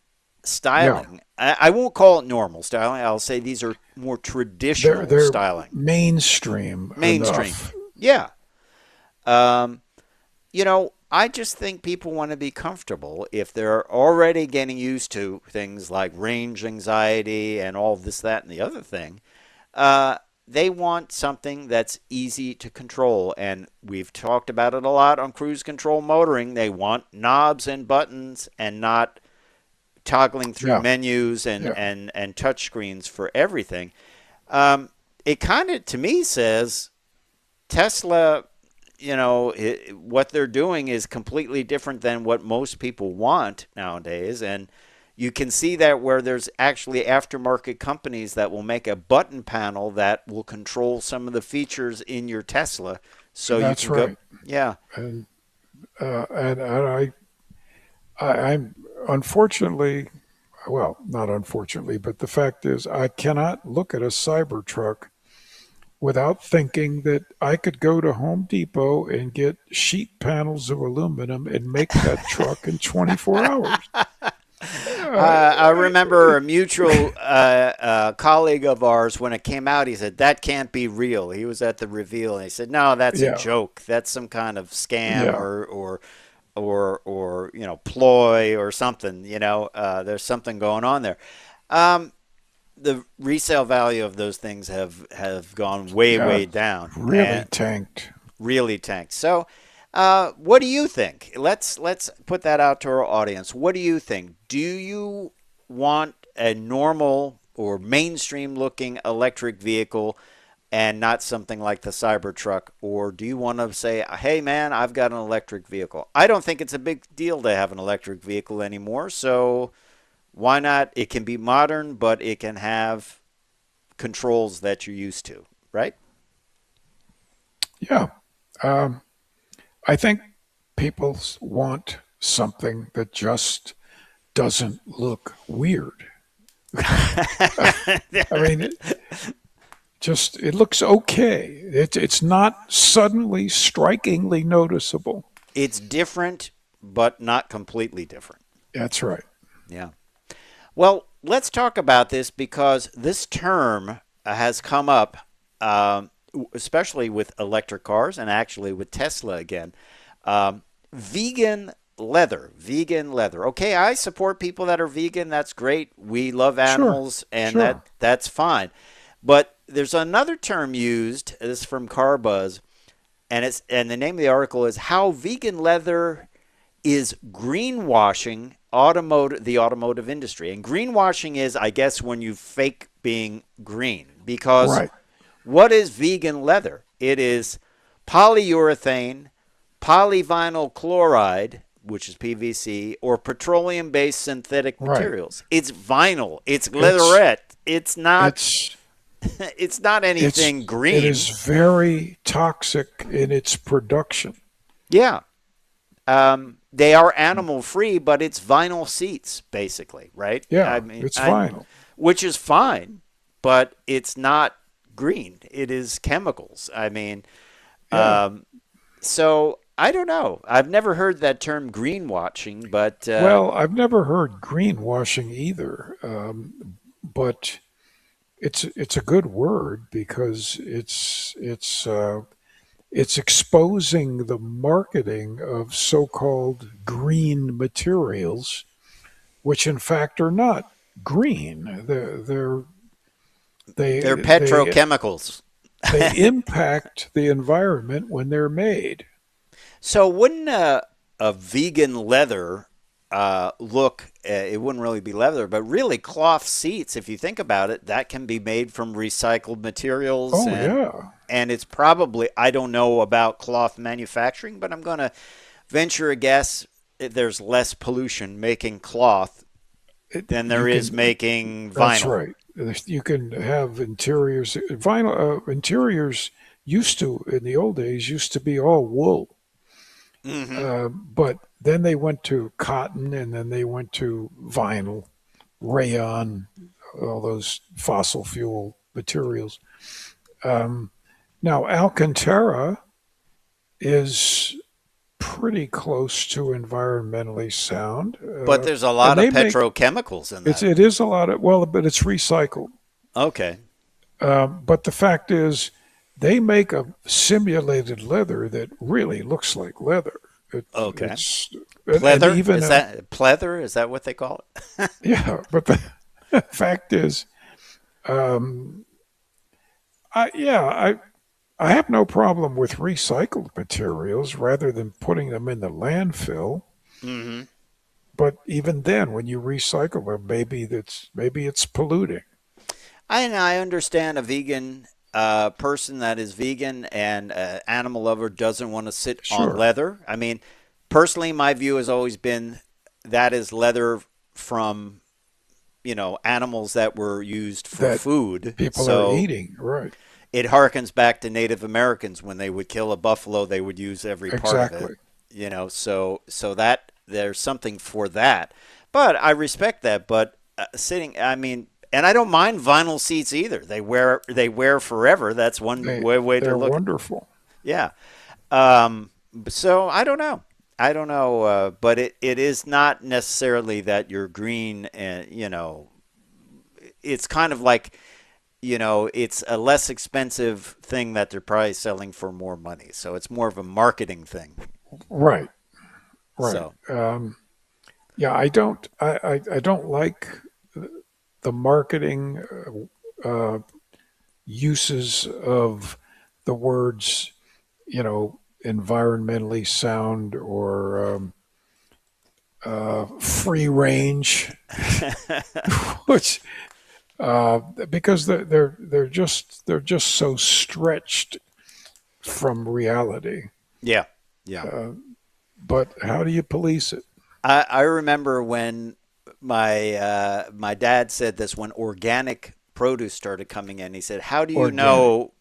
Yeah, styling. I won't call it normal styling. I'll say these are more traditional they're styling. mainstream Mainstream. enough. Yeah. Um, I just think people want to be comfortable if they're already getting used to things like range anxiety and all this, that, and the other thing. Uh, they want something that's easy to control. And we've talked about it a lot on cruise control motoring. They want knobs and buttons and not toggling through Yeah, menus and, yeah, and, and touch screens for everything. Um, it kind of, to me, says Tesla, what they're doing is completely different than what most people want nowadays. And you can see that where there's actually aftermarket companies that will make a button panel that will control some of the features in your Tesla. So you that's can go, right. yeah, And I'm unfortunately, well, not unfortunately, but the fact is, I cannot look at a Cybertruck without thinking that I could go to Home Depot and get sheet panels of aluminum and make that truck in 24 hours. I I, remember a mutual colleague of ours, when it came out, he said, that can't be real. He was at the reveal and he said, no, that's a yeah, joke. That's some kind of scam yeah, or ploy or something. There's something going on there. Um, the resale value of those things have gone way, yeah, way down really and tanked. really tanked. So, what do you think? Let's put that out to our audience. What do you think? Do you want a normal or mainstream looking electric vehicle and not something like the Cybertruck? Or do you want to say, hey, man, I've got an electric vehicle? I don't think it's a big deal to have an electric vehicle anymore. So why not? It can be modern, but it can have controls that you're used to, right? Yeah. Um, I think people want something that just doesn't look weird. I mean, it looks okay. It's not suddenly strikingly noticeable. It's different, but not completely different. That's right. Yeah. Well, let's talk about this because this term has come up, especially with electric cars and actually with Tesla again. Um, vegan leather. Vegan leather. Okay, I support people that are vegan. That's great. We love Sure. animals, and Sure. that's fine. But there's another term used. This is from CarBuzz, and the name of the article is "How Vegan Leather is Greenwashing the automotive industry." And greenwashing is, I guess, when you fake being green. Because Right. what is vegan leather? It is polyurethane, polyvinyl chloride, which is PVC, or petroleum-based synthetic Right. materials. It's vinyl. It's It's leatherette. It's not. it's It's not it's anything it is green. very toxic in its production. Yeah. They are animal free, but it's vinyl seats, basically, right? I Yeah, mean, it's vinyl. which is fine, but it's not green. It is chemicals. I mean, Yeah. so I don't know. I've never heard that term greenwashing, but Well, I've never heard greenwashing either, but it's a good word because it's exposing the marketing of so-called green materials, which in fact are not green. they're They petrochemicals. they impact the environment when they're made. So wouldn't a vegan leather look? It wouldn't really be leather, but really cloth seats. If you think about it, that can be made from recycled materials, Oh yeah, and it's probably, I don't know about cloth manufacturing, but I'm going to venture a guess. There's less pollution making cloth than you there is can. making That's vinyl. right. You can have interiors. Vinyl interiors used to in the old days used to be all wool. Hmm. But then they went to cotton and then they went to vinyl, rayon, all those fossil fuel materials. Um, Now, Alcantara is pretty close to environmentally sound, But there's a and lot of they make petrochemicals in that. it is a lot of well, but it's recycled. Okay. But the fact is, they make a simulated leather that really looks like leather. Okay. It's and Pleather? even Is that pleather? Is that what they call it? yeah. But the fact is, um, I have no problem with recycled materials rather than putting them in the landfill. Hmm. But even then, when you recycle them, maybe it's polluting. I understand a vegan person that is vegan and animal lover doesn't want to sit on Sure, leather. I mean, personally, my view has always been that is leather from, animals that were used for that food. people are So eating, right? it harkens back to Native Americans when they would kill a buffalo, they would use every part of it. Exactly. So that there's something for that. But I respect that. But sitting, I mean, and I don't mind vinyl seats either. They wear forever. That's one way to They're look. wonderful. Yeah. Um, so I don't know. I don't know, but it is not necessarily that you're green, and it's kind of like, it's a less expensive thing that they're probably selling for more money. So it's more of a marketing thing. Right, right. So Yeah, I don't like the marketing uses of the words, environmentally sound or free range, which uh, because they're just so stretched from reality. yeah, yeah. But how do you police it? I remember when my dad said this when organic produce started coming in. He said, "How do you Organic. know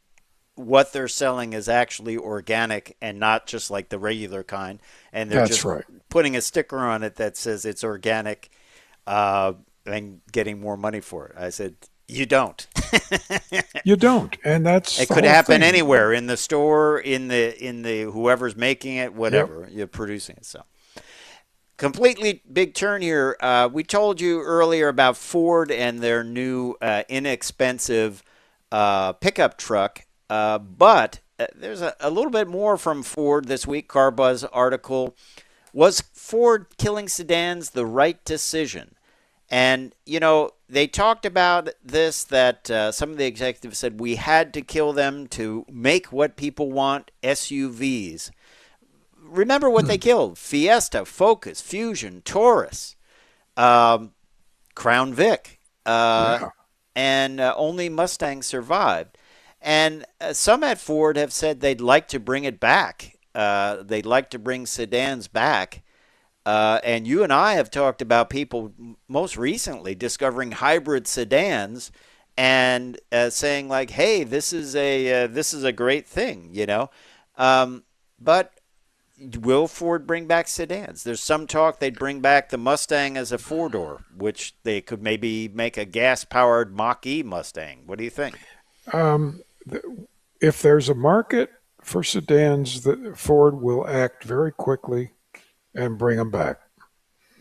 what they're selling is actually organic and not just like the regular kind, and they're That's just right. putting a sticker on it that says it's organic, uh, and getting more money for it?" I said, "You don't." You don't, and that's It the could whole happen thing. anywhere in the store, in the whoever's making it, Yep, whatever you're producing it. So completely big turn here. We told you earlier about Ford and their new inexpensive pickup truck, but there's a little bit more from Ford this week. CarBuzz article: Was Ford killing sedans the right decision? And, they talked about this, that some of the executives said we had to kill them to make what people want, SUVs. Remember what they killed: Fiesta, Focus, Fusion, Taurus, um, Crown Vic, yeah. and only Mustang survived. And some at Ford have said they'd like to bring it back. They'd like to bring sedans back. And you and I have talked about people most recently discovering hybrid sedans and saying like, "Hey, this is a great thing." But will Ford bring back sedans? There's some talk they'd bring back the Mustang as a four-door, which they could maybe make a gas-powered Mach-E Mustang. What do you think? if there's a market for sedans, Ford will act very quickly and bring them back.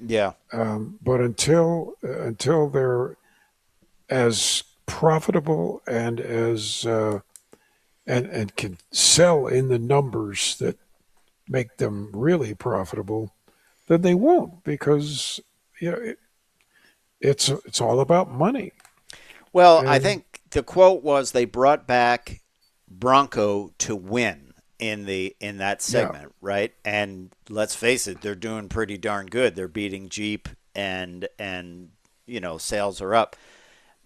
Yeah. But until they're as profitable and as and can sell in the numbers that make them really profitable, then they won't, because it's all about money. Well, I And think the quote was they brought back Bronco to win in that yeah, segment, right? And let's face it, they're doing pretty darn good. They're beating Jeep and sales are up.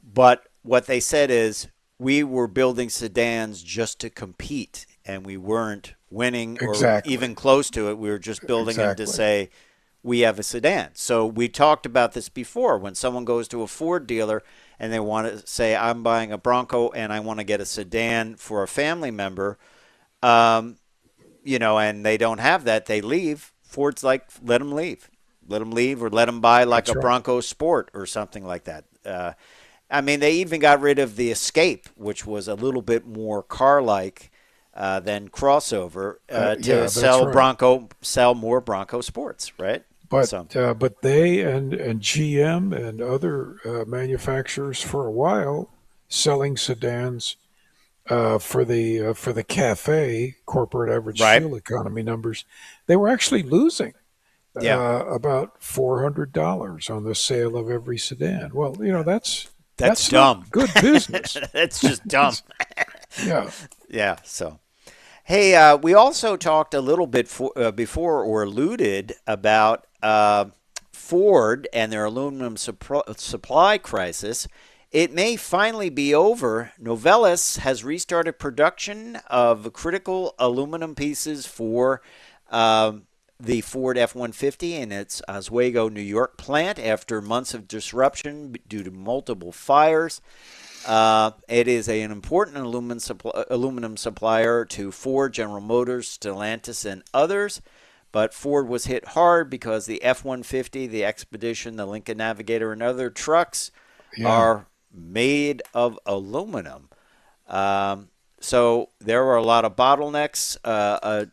But what they said is we were building sedans just to compete and we weren't winning or exactly, even close to it. We were just building them to exactly. say we have a sedan. So we talked about this before. When someone goes to a Ford dealer and they want to say, I'm buying a Bronco and I want to get a sedan for a family member, um, and they don't have that, they leave. Ford's like, let them leave. Let them leave or let them buy like That's a right. Bronco Sport or something like that. I mean, they even got rid of the Escape, which was a little bit more car-like than crossover, to Yeah, that's right. sell more Bronco Sports, right? So, But they and GM and other manufacturers for a while selling sedans for the cafe corporate average right, fuel economy numbers, they were actually losing yeah, about $400 on the sale of every sedan. Well, that's that's not dumb. good business. That's just dumb. Yeah. Yeah. So, hey, we also talked a little bit before or alluded about Ford and their aluminum supply crisis. It may finally be over. Novelis has restarted production of critical aluminum pieces for the Ford F-150 in its Oswego, New York plant after months of disruption due to multiple fires. It is an important aluminum supplier to Ford, General Motors, Stellantis, and others. But Ford was hit hard because the F-150, the Expedition, the Lincoln Navigator, and other trucks Yeah. are made of aluminum. So there were a lot of bottlenecks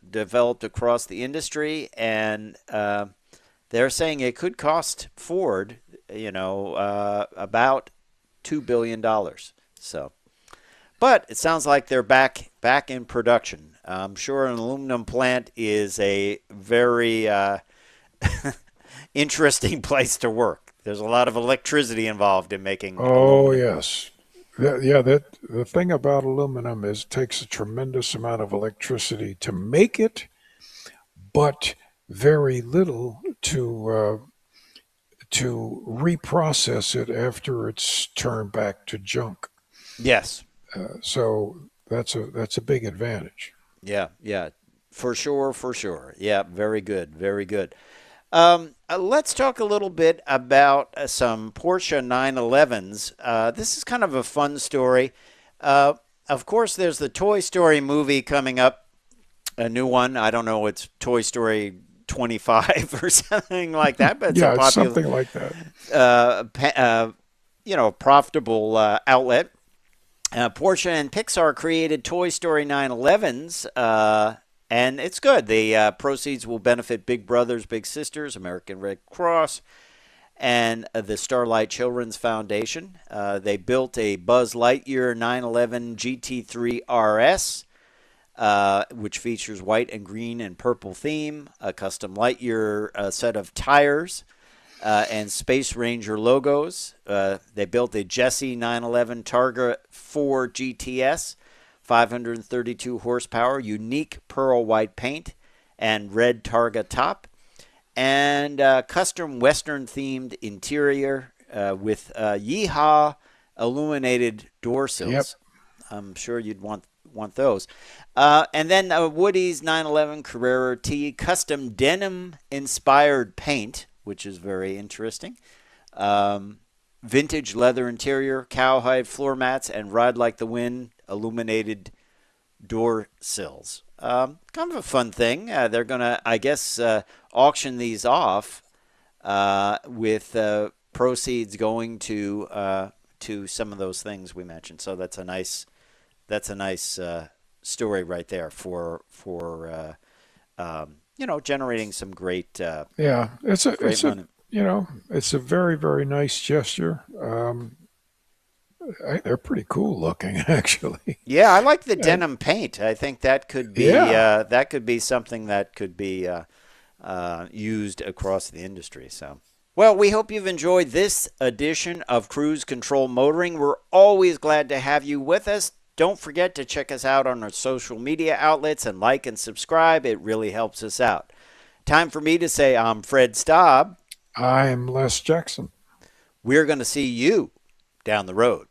developed across the industry, and they're saying it could cost Ford, about $2 billion. So, but it sounds like they're back in production. I'm sure an aluminum plant is a very interesting place to work. There's a lot of electricity involved in making Oh, aluminum. yes. Yeah, that the thing about aluminum is it takes a tremendous amount of electricity to make it, but very little to reprocess it after it's turned back to junk. Yes. So that's a big advantage. Yeah. Yeah. For sure. For sure. Yeah. Very good. Very good. Let's talk a little bit about some Porsche 911s. This is kind of a fun story. Uh, of course, there's the Toy Story movie coming up, a new one. I don't know, it's Toy Story 25 or something like that, but it's a Yeah, it's popular, something like that. uh, profitable outlet. Porsche and Pixar created Toy Story 911s, and it's good. The proceeds will benefit Big Brothers Big Sisters, American Red Cross, and the Starlight Children's Foundation. They built a Buzz Lightyear 911 GT3 RS, which features white and green and purple theme, a custom Lightyear set of tires, and Space Ranger logos. They built a Jesse 911 Targa 4 GTS, 532 horsepower, unique pearl white paint, and red Targa top, and custom Western themed interior with Yeehaw illuminated door Yep. sills. I'm sure you'd want those. And then Woody's 911 Carrera T custom denim inspired paint, which is very interesting. Vintage leather interior, cowhide floor mats, and Ride Like the Wind illuminated door sills. Kind of a fun thing. They're going to, I guess, auction these off with proceeds going to some of those things we mentioned. So that's a that's a nice story right there for generating some great Yeah, great money. it's a very, very nice gesture. They're pretty cool looking, actually. Yeah, I like the And denim paint. I think yeah, that could be something that could be used across the industry. So, well, we hope you've enjoyed this edition of Cruise Control Motoring. We're always glad to have you with us. Don't forget to check us out on our social media outlets and like and subscribe. It really helps us out. Time for me to say I'm Fred Staub. I'm Les Jackson. We're going to see you down the road.